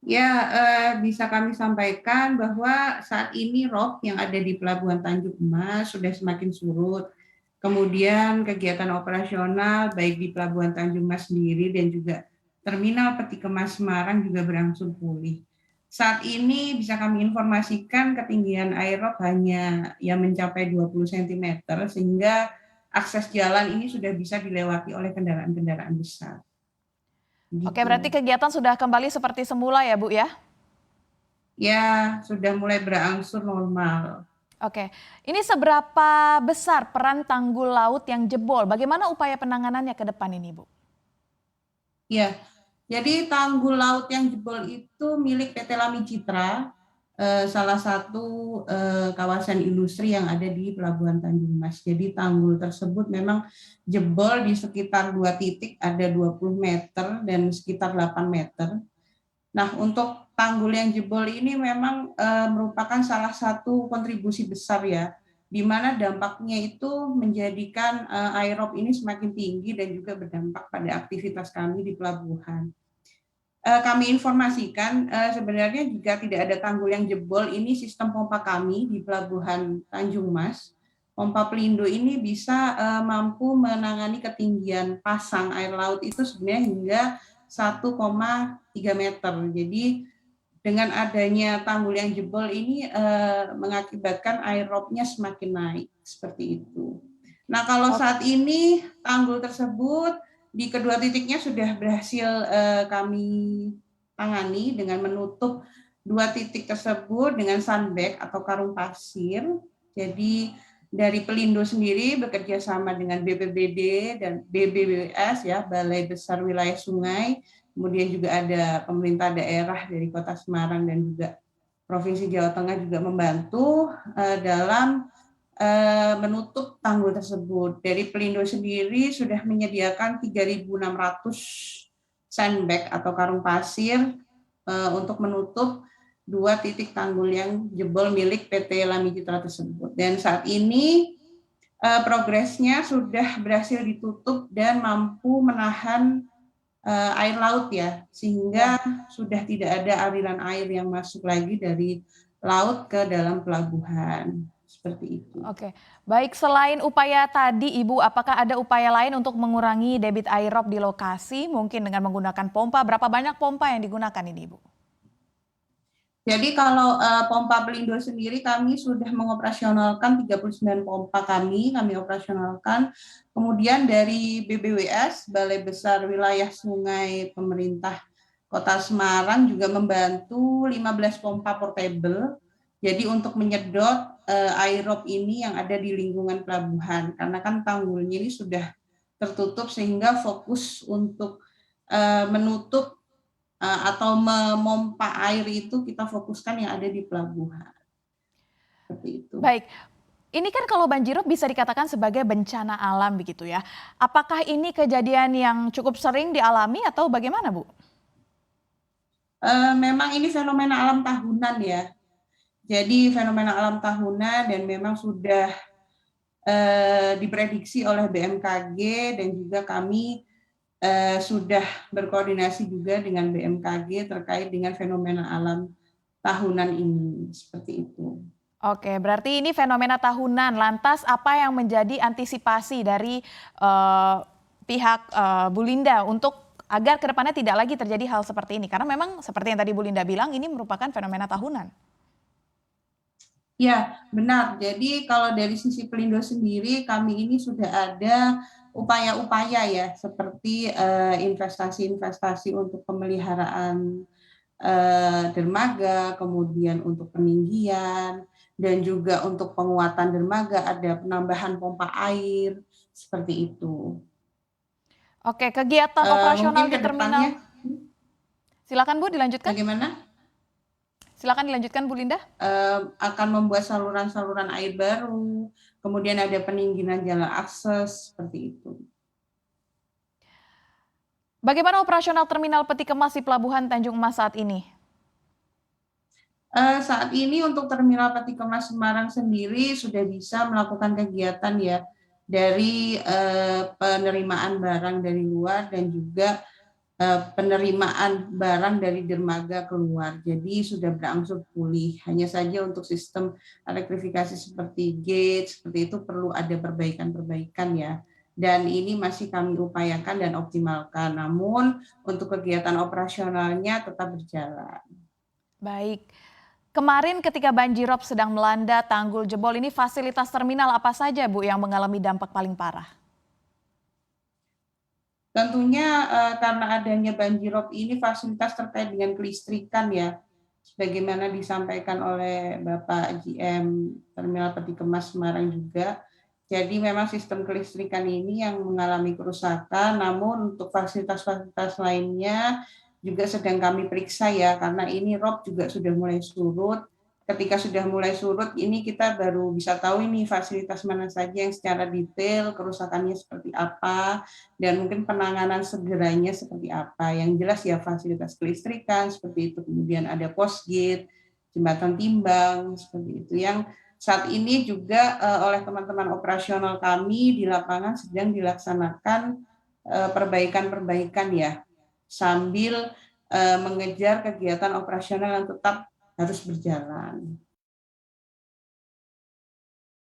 Ya, bisa kami sampaikan bahwa saat ini rop yang ada di Pelabuhan Tanjung Emas sudah semakin surut. Kemudian kegiatan operasional baik di Pelabuhan Tanjung Mas sendiri dan juga Terminal Peti Kemas Semarang juga berangsur pulih. Saat ini bisa kami informasikan ketinggian air rop hanya yang mencapai 20 cm sehingga akses jalan ini sudah bisa dilewati oleh kendaraan-kendaraan besar. Oke, berarti Gitu. kegiatan sudah kembali seperti semula ya, Bu ya? Ya, sudah mulai berangsur normal. Oke, ini seberapa besar peran tanggul laut yang jebol? Bagaimana upaya penanganannya ke depan ini, Bu? Ya, jadi tanggul laut yang jebol itu milik PT Lami Citra, salah satu kawasan industri yang ada di Pelabuhan Tanjung Mas. Jadi tanggul tersebut memang jebol di sekitar 2 titik, ada 20 meter dan sekitar 8 meter. Nah, untuk tanggul yang jebol ini memang merupakan salah satu kontribusi besar ya, di mana dampaknya itu menjadikan air rob ini semakin tinggi dan juga berdampak pada aktivitas kami di pelabuhan. Kami informasikan sebenarnya jika tidak ada tanggul yang jebol, ini sistem pompa kami di Pelabuhan Tanjung Mas, pompa Pelindo ini bisa mampu menangani ketinggian pasang air laut itu sebenarnya hingga 1,3 meter. Jadi dengan adanya tanggul yang jebol ini mengakibatkan air robnya semakin naik seperti itu. Nah, kalau Oke. saat ini tanggul tersebut di kedua titiknya sudah berhasil kami tangani dengan menutup 2 titik tersebut dengan sandbag atau karung pasir. Jadi dari Pelindo sendiri bekerja sama dengan BPBD dan BBWS ya, Balai Besar Wilayah Sungai. Kemudian juga ada pemerintah daerah dari Kota Semarang dan juga Provinsi Jawa Tengah juga membantu dalam menutup tanggul tersebut. Dari Pelindo sendiri sudah menyediakan 3.600 sandbag atau karung pasir untuk menutup 2 titik tanggul yang jebol milik PT Lami Citra tersebut. Dan saat ini progresnya sudah berhasil ditutup dan mampu menahan air laut ya, sehingga Ya. sudah tidak ada aliran air yang masuk lagi dari laut ke dalam pelabuhan. Seperti itu. Oke, baik selain upaya tadi Ibu, apakah ada upaya lain untuk mengurangi debit air rob di lokasi, mungkin dengan menggunakan pompa? Berapa banyak pompa yang digunakan ini, Ibu? Jadi kalau pompa Pelindo sendiri kami sudah mengoperasionalkan 39 pompa kami operasionalkan. Kemudian dari BBWS, Balai Besar Wilayah Sungai Pemerintah Kota Semarang juga membantu 15 pompa portable. Jadi untuk menyedot air rob ini yang ada di lingkungan pelabuhan. Karena kan tanggulnya ini sudah tertutup sehingga fokus untuk menutup atau memompa air itu kita fokuskan yang ada di pelabuhan. Seperti itu. Baik, ini kan kalau banjirop bisa dikatakan sebagai bencana alam begitu ya. Apakah ini kejadian yang cukup sering dialami atau bagaimana, Bu? Memang ini fenomena alam tahunan ya. Jadi fenomena alam tahunan dan memang sudah diprediksi oleh BMKG dan juga kami sudah berkoordinasi juga dengan BMKG terkait dengan fenomena alam tahunan ini. Seperti itu. Oke, berarti ini fenomena tahunan. Lantas apa yang menjadi antisipasi dari pihak Bu Linda untuk agar kedepannya tidak lagi terjadi hal seperti ini? Karena memang seperti yang tadi Bu Linda bilang, ini merupakan fenomena tahunan. Ya, benar. Jadi kalau dari sisi Pelindo sendiri, kami ini sudah ada upaya-upaya ya, seperti investasi-investasi untuk pemeliharaan dermaga, kemudian untuk peninggian, dan juga untuk penguatan dermaga ada penambahan pompa air, seperti itu. Oke, kegiatan operasional Mungkin di ke terminal. depannya Silakan Bu, dilanjutkan. bagaimana? Silakan dilanjutkan Bu Linda. Akan membuat saluran-saluran air baru, kemudian ada peninggian jalan akses, seperti itu. Bagaimana operasional terminal peti kemas di Pelabuhan Tanjung Emas saat ini? Saat ini untuk Terminal Peti Kemas Semarang sendiri sudah bisa melakukan kegiatan ya dari penerimaan barang dari luar dan juga penerimaan barang dari dermaga keluar. Jadi sudah berangsur pulih. Hanya saja untuk sistem elektrifikasi seperti gate, seperti itu perlu ada perbaikan-perbaikan ya. Dan ini masih kami upayakan dan optimalkan. Namun untuk kegiatan operasionalnya tetap berjalan. Baik. Kemarin ketika banjirop sedang melanda tanggul jebol ini fasilitas terminal apa saja Bu yang mengalami dampak paling parah? Tentunya karena adanya banjirop ini fasilitas terkait dengan kelistrikan ya, sebagaimana disampaikan oleh Bapak GM Terminal Peti Kemas Semarang juga. Jadi memang sistem kelistrikan ini yang mengalami kerusakan, namun untuk fasilitas-fasilitas lainnya juga sedang kami periksa ya, karena ini rob juga sudah mulai surut. Ketika sudah mulai surut, ini kita baru bisa tahu ini fasilitas mana saja yang secara detail kerusakannya seperti apa, dan mungkin penanganan segeranya seperti apa. Yang jelas ya fasilitas kelistrikan seperti itu, kemudian ada postgate, jembatan timbang seperti itu yang saat ini juga oleh teman-teman operasional kami di lapangan sedang dilaksanakan perbaikan-perbaikan ya, sambil mengejar kegiatan operasional yang tetap harus berjalan.